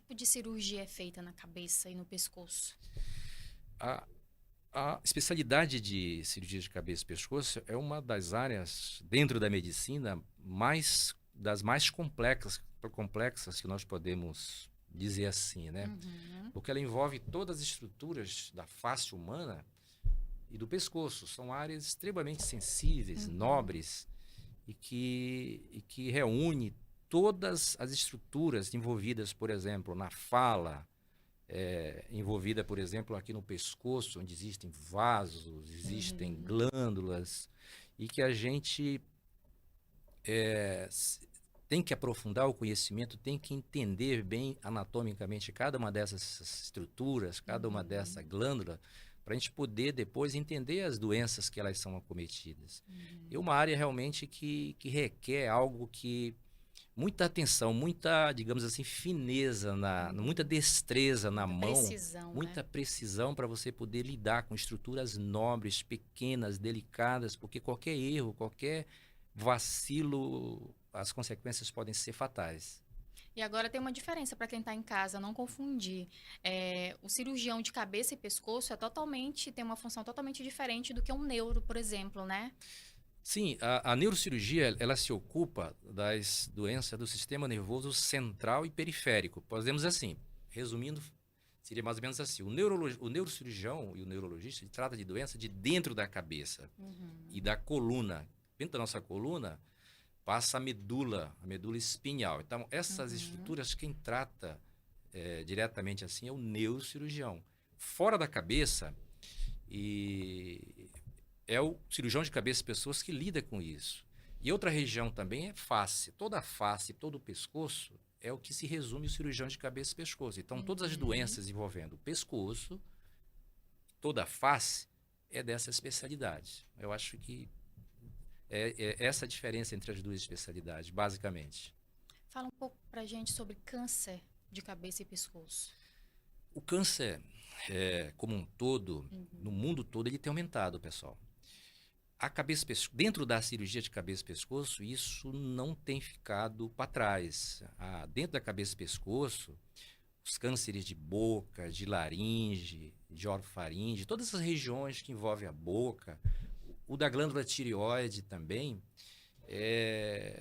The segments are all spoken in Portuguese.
tipo de cirurgia é feita na cabeça e no pescoço? A, a especialidade de cirurgia de cabeça e pescoço é uma das áreas dentro da medicina das mais complexas que nós podemos dizer assim, né? Uhum, Porque ela envolve todas as estruturas da face humana e do pescoço. São áreas extremamente sensíveis, uhum, nobres e que reúne todas as estruturas envolvidas, por exemplo, na fala, envolvida, por exemplo, aqui no pescoço, onde existem vasos, existem uhum. glândulas, e que a gente é, tem que aprofundar o conhecimento, tem que entender bem anatomicamente cada uma dessas estruturas, cada uma dessa Uhum, glândula, para a gente poder depois entender as doenças que elas são acometidas. É uhum. uma área realmente que requer algo que muita atenção, muita, digamos assim, fineza, muita Uhum. destreza na Muita mão, precisão, né? muita precisão para você poder lidar com estruturas nobres, pequenas, delicadas, porque qualquer erro, qualquer vacilo, as consequências podem ser fatais. E agora tem uma diferença para quem está em casa, não confundir. O cirurgião de cabeça e pescoço tem uma função totalmente diferente do que um neuro, por exemplo, né? Sim, a neurocirurgia ela se ocupa das doenças do sistema nervoso central e periférico. Podemos assim, resumindo, seria mais ou menos assim: o neurocirurgião e o neurologista ele trata de doença de dentro da cabeça e Uhum, da coluna. Dentro da nossa coluna passa a medula espinhal. Então, essas uhum, estruturas quem trata diretamente assim é o neurocirurgião. Fora da cabeça e é o cirurgião de cabeça, pessoas que lida com isso. E outra região também é face. Toda a face, todo o pescoço é o que se resume o cirurgião de cabeça e pescoço. Então, todas as uhum. doenças envolvendo o pescoço, toda a face, é dessa especialidade. Eu acho que é essa a diferença entre as duas especialidades, basicamente. Fala um pouco pra gente sobre câncer de cabeça e pescoço. O câncer, como um todo, no Uhum, mundo todo, ele tem aumentado, pessoal. Dentro da cirurgia de cabeça e pescoço, isso não tem ficado para trás. Dentro da cabeça e pescoço, os cânceres de boca, de laringe, de orofaringe, todas essas regiões que envolvem a boca, o da glândula tireoide também,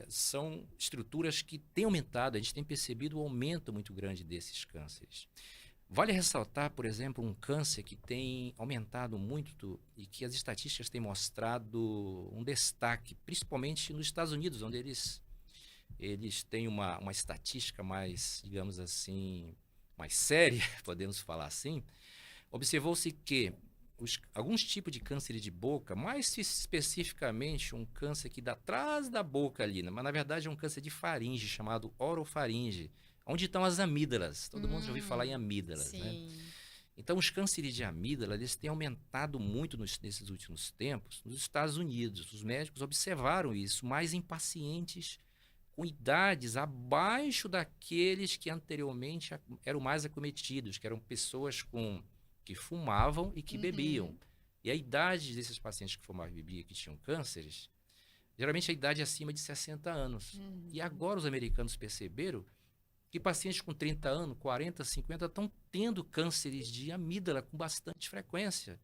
são estruturas que têm aumentado, a gente tem percebido um aumento muito grande desses cânceres. Vale ressaltar, por exemplo, um câncer que tem aumentado muito e que as estatísticas têm mostrado um destaque, principalmente nos Estados Unidos, onde eles têm uma estatística mais, digamos assim, mais séria, podemos falar assim. Observou-se que alguns tipos de câncer de boca, mais especificamente um câncer que dá atrás da boca ali, né? Mas na verdade é um câncer de faringe chamado orofaringe, onde estão as amígdalas. Todo mundo já ouviu falar em amígdalas, né? sim. Então os cânceres de amígdala eles têm aumentado muito nesses últimos tempos nos Estados Unidos. Os médicos observaram isso, mais em pacientes com idades abaixo daqueles que anteriormente eram mais acometidos, que eram pessoas que fumavam e que bebiam. Uhum, E a idade desses pacientes que fumavam e bebiam, que tinham cânceres, geralmente a idade é acima de 60 anos. E uhum, agora os americanos perceberam que pacientes com 30 anos, 40, 50 estão tendo cânceres de amígdala com bastante frequência.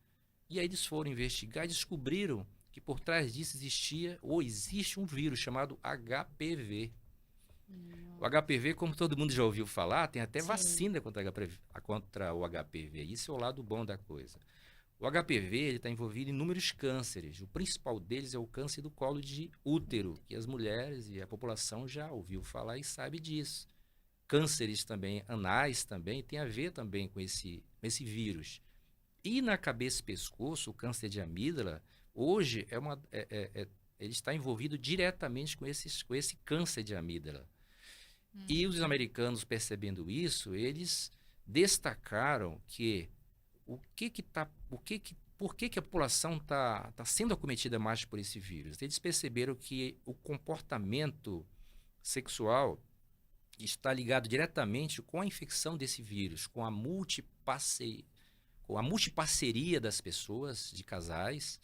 E aí eles foram investigar e descobriram que por trás disso existia ou existe um vírus chamado HPV. O uhum. HPV, como todo mundo já ouviu falar, tem até Sim. vacina contra o HPV. Isso é o lado bom da coisa. O HPV está envolvido em inúmeros cânceres. O principal deles é o câncer do colo de útero, que as mulheres e a população já ouviu falar e sabe disso. Cânceres também anais também tem a ver também com esse vírus. E na cabeça e pescoço, o câncer de amígdala, hoje ele está envolvido diretamente com esse câncer de amígdala. E os Uhum, americanos percebendo isso, eles destacaram que por que a população tá sendo acometida mais por esse vírus. Eles perceberam que o comportamento sexual está ligado diretamente com a infecção desse vírus, com a multiparceria das pessoas, de casais,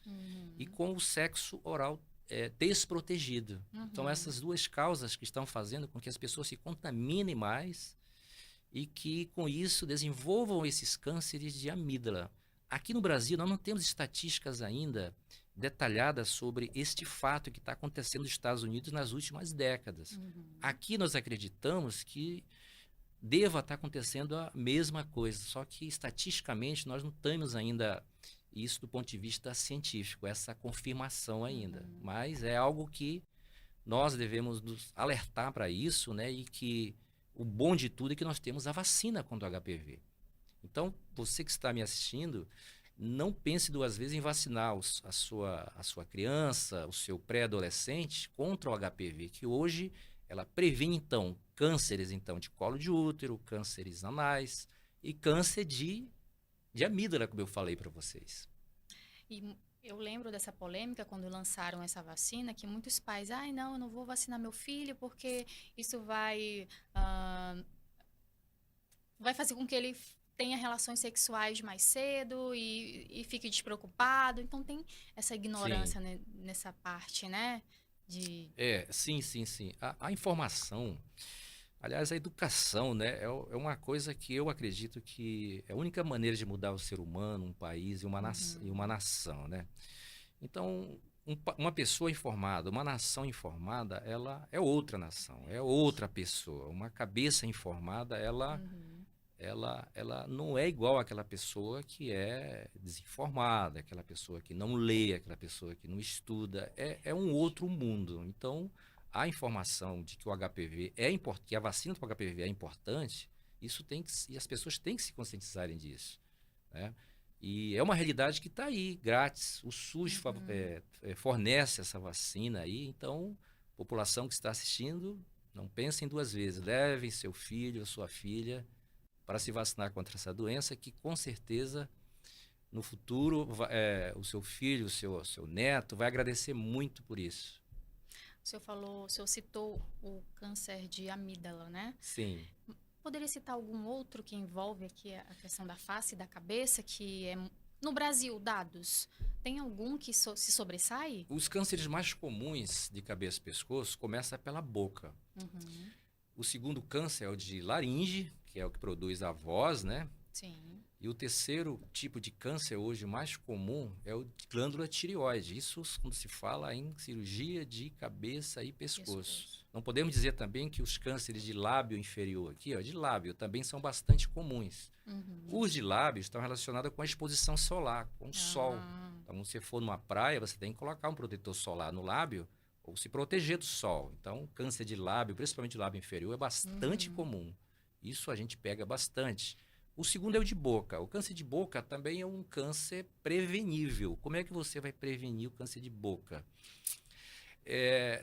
e uhum, com o sexo oral desprotegido. Então, uhum. essas duas causas que estão fazendo com que as pessoas se contaminem mais e que, com isso, desenvolvam esses cânceres de amígdala. Aqui no Brasil, nós não temos estatísticas ainda detalhadas sobre este fato que está acontecendo nos Estados Unidos nas últimas décadas. Uhum. Aqui nós acreditamos que deva estar acontecendo a mesma coisa, só que estatisticamente nós não temos ainda isso do ponto de vista científico, essa confirmação ainda. Uhum. Mas é algo que nós devemos nos alertar para isso, né? E que o bom de tudo é que nós temos a vacina contra o HPV. Então, você que está me assistindo, não pense duas vezes em vacinar a sua criança, o seu pré-adolescente contra o HPV, que hoje ela previne, então, cânceres então, de colo de útero, cânceres anais e câncer de amígdala, como eu falei para vocês. E eu lembro dessa polêmica quando lançaram essa vacina, que muitos pais, ai, não, eu não vou vacinar meu filho porque isso vai fazer com que ele tenha relações sexuais mais cedo e fique despreocupado. Então tem essa Sim, ignorância nessa parte, né? De. sim, sim, sim. A informação, aliás, a educação, né, é uma coisa que eu acredito que é a única maneira de mudar o ser humano, um país e uma Uhum, nação, né? Então, uma pessoa informada, uma nação informada, ela é outra nação, é outra pessoa. Uma cabeça informada, ela, uhum, ela, ela não é igual àquela pessoa que é desinformada, aquela pessoa que não lê, aquela pessoa que não estuda. É um outro mundo. Então, a informação de que o HPV é importante, que a vacina para o HPV é importante, isso tem que, e as pessoas têm que se conscientizarem disso, né? E é uma realidade que está aí, grátis. O SUS uhum. fornece essa vacina aí, então, população que está assistindo, não pensem duas vezes. Levem seu filho ou sua filha para se vacinar contra essa doença, que com certeza no futuro o seu filho, o seu neto vai agradecer muito por isso. O senhor citou o câncer de amígdala, né? Sim. Poderia citar algum outro que envolve aqui a questão da face e da cabeça, que é no Brasil, dados? Tem algum que se sobressai? Os cânceres mais comuns de cabeça e pescoço começam pela boca. Uhum, O segundo câncer é o de laringe, que é o que produz a voz, né? sim, E o terceiro tipo de câncer hoje mais comum é o de glândula tireoide. Isso quando se fala em cirurgia de cabeça e pescoço. pescoço. Não podemos dizer também que os cânceres de lábio inferior aqui, ó, de lábio, também são bastante comuns. Uhum. Os de lábio estão relacionados com a exposição solar, com o sol. Ah, Então, quando você for numa praia, você tem que colocar um protetor solar no lábio ou se proteger do sol. Então, câncer de lábio, principalmente de lábio inferior, é bastante uhum. comum. Isso a gente pega bastante. O segundo é o de boca. O câncer de boca também é um câncer prevenível. Como é que você vai prevenir o câncer de boca?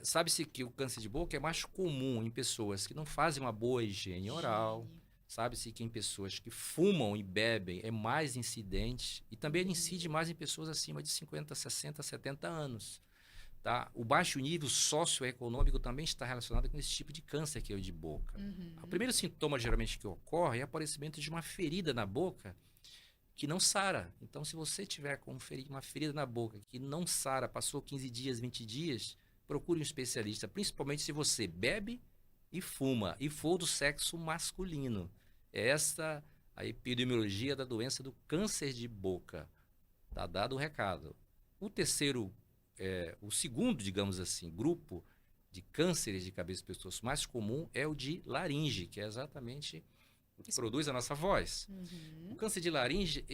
Sabe-se que o câncer de boca é mais comum em pessoas que não fazem uma boa higiene oral. Higiene. Sabe-se que em pessoas que fumam e bebem é mais incidente. E também ele Uhum. incide mais em pessoas acima de 50, 60, 70 anos. Tá? O baixo nível socioeconômico também está relacionado com esse tipo de câncer que é o de boca. O Uhum. primeiro sintoma geralmente que ocorre é o aparecimento de uma ferida na boca que não sara. Então, se você tiver com uma ferida na boca que não sara, passou 15 dias, 20 dias, procure um especialista, principalmente se você bebe e fuma e for do sexo masculino. É esta a epidemiologia da doença do câncer de boca. Tá dado o recado. O segundo, digamos assim, grupo de cânceres de cabeça e pescoço mais comum é o de laringe, que é exatamente o que Isso. produz a nossa voz. O Uhum. câncer de laringe,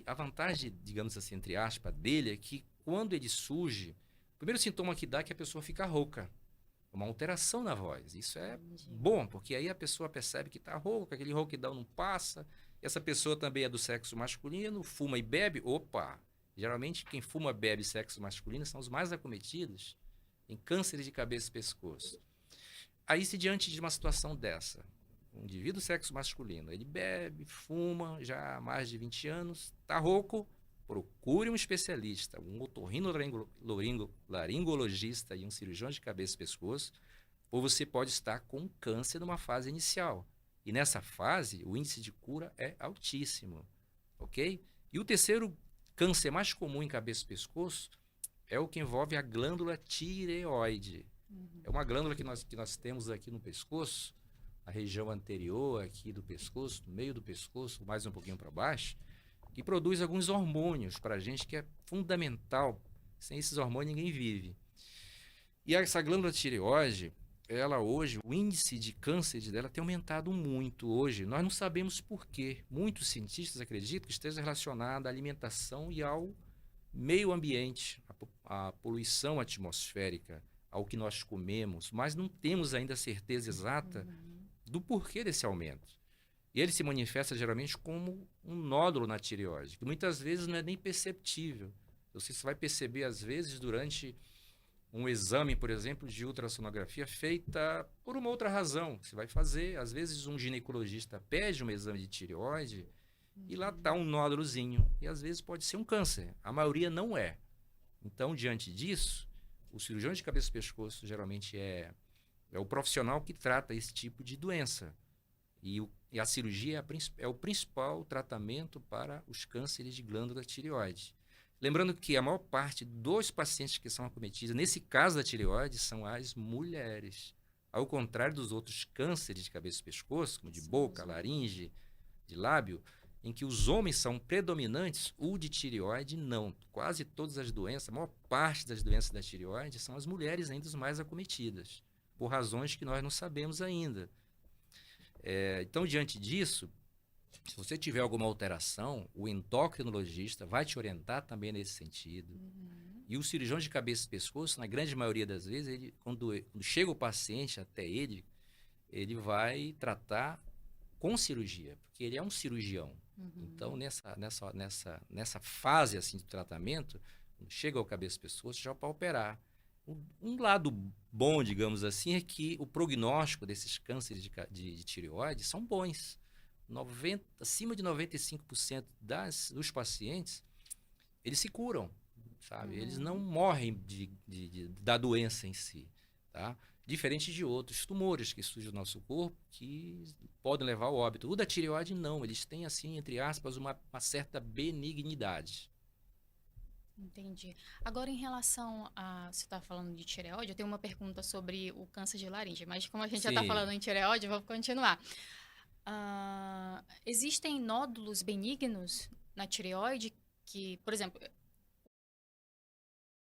a vantagem, digamos assim, entre aspas, dele é que quando ele surge, o primeiro sintoma que dá é que a pessoa fica rouca, uma alteração na voz. Isso é Entendi. bom, porque aí a pessoa percebe que está rouca, aquele rouquidão não passa. Essa pessoa também é do sexo masculino, fuma e bebe, opa! Geralmente quem fuma, bebe sexo masculino são os mais acometidos em cânceres de cabeça e pescoço. Aí, se diante de uma situação dessa, um indivíduo do sexo masculino, ele bebe, fuma já há mais de 20 anos, está rouco, procure um especialista, um otorrinolaringologista e um cirurgião de cabeça e pescoço, ou você pode estar com câncer numa fase inicial. E nessa fase, o índice de cura é altíssimo, ok? E o terceiro câncer mais comum em cabeça e pescoço é o que envolve a glândula tireoide. Uhum. É uma glândula que nós temos aqui no pescoço, a região anterior aqui do pescoço, no meio do pescoço, mais um pouquinho para baixo, que produz alguns hormônios para a gente que é fundamental. Sem esses hormônios ninguém vive. E essa glândula tireoide, ela hoje, o índice de câncer dela tem aumentado muito hoje. Nós não sabemos por quê. Muitos cientistas acreditam que esteja relacionado à alimentação e ao meio ambiente, à poluição atmosférica, ao que nós comemos, mas não temos ainda a certeza exata do porquê desse aumento. E ele se manifesta geralmente como um nódulo na tireoide, que muitas vezes não é nem perceptível. Você só vai perceber, às vezes, durante um exame, por exemplo, de ultrassonografia feita por uma outra razão. Você vai fazer, às vezes, um ginecologista pede um exame de tireoide e lá está um nódulozinho. E às vezes pode ser um câncer. A maioria não é. Então, diante disso, o cirurgião de cabeça e pescoço geralmente é o profissional que trata esse tipo de doença. E a cirurgia é o principal tratamento para os cânceres de glândula tireoide. Lembrando que a maior parte dos pacientes que são acometidos, nesse caso da tireoide, são as mulheres. Ao contrário dos outros cânceres de cabeça e pescoço, como de boca, laringe, de lábio, em que os homens são predominantes, o de tireoide não. Quase todas as doenças, a maior parte das doenças da tireoide são as mulheres ainda as mais acometidas, por razões que nós não sabemos ainda. Então, diante disso, se você tiver alguma alteração, o endocrinologista vai te orientar também nesse sentido. E o cirurgião de cabeça e pescoço, na grande maioria das vezes, quando chega o paciente até ele vai tratar com cirurgia, porque ele é um cirurgião. Então, nessa fase assim, de tratamento, quando chega ao cabeça e pescoço, já para operar. Um lado bom, digamos assim, é que o prognóstico desses cânceres de tireoide são bons. Acima de 95% dos pacientes, eles se curam, sabe? Eles não morrem da doença em si, tá? Diferente de outros tumores que surgem no nosso corpo, que podem levar ao óbito. O da tireoide, não. Eles têm, assim, entre aspas, uma certa benignidade. Entendi. Agora, em relação a... Você está falando de tireoide, eu tenho uma pergunta sobre o câncer de laringe, mas como a gente já está Sim. falando em tireoide, vamos continuar. Existem nódulos benignos na tireoide que, por exemplo,